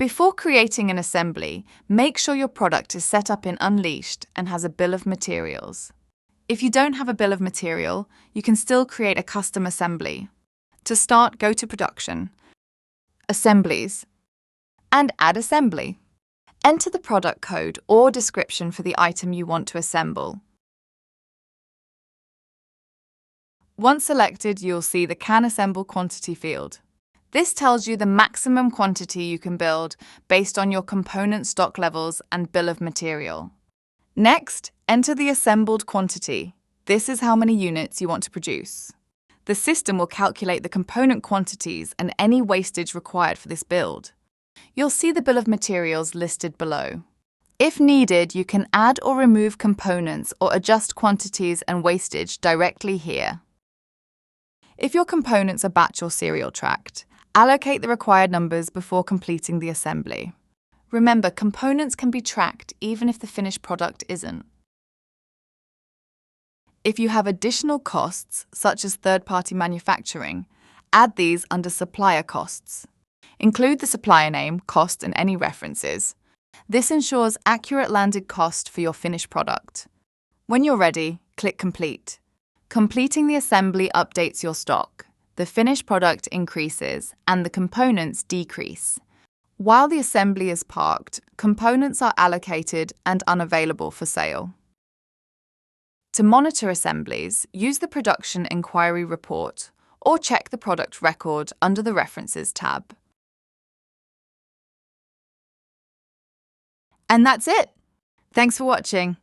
Before creating an assembly, make sure your product is set up in Unleashed and has a bill of materials. If you don't have a bill of material, you can still create a custom assembly. To start, go to Production, Assemblies, and Add Assembly. Enter the product code or description for the item you want to assemble. Once selected, you'll see the Can Assemble Quantity field. This tells you the maximum quantity you can build based on your component stock levels and bill of material. Next, enter the assembled quantity. This is how many units you want to produce. The system will calculate the component quantities and any wastage required for this build. You'll see the bill of materials listed below. If needed, you can add or remove components or adjust quantities and wastage directly here. If your components are batch or serial tracked, allocate the required numbers before completing the assembly. Remember, components can be tracked even if the finished product isn't. If you have additional costs, such as third-party manufacturing, add these under supplier costs. Include the supplier name, cost, and any references. This ensures accurate landed cost for your finished product. When you're ready, click Complete. Completing the assembly updates your stock. The finished product increases and the components decrease. While the assembly is parked, components are allocated and unavailable for sale. To monitor assemblies, use the Production Inquiry Report or check the product record under the References tab. And that's it! Thanks for watching.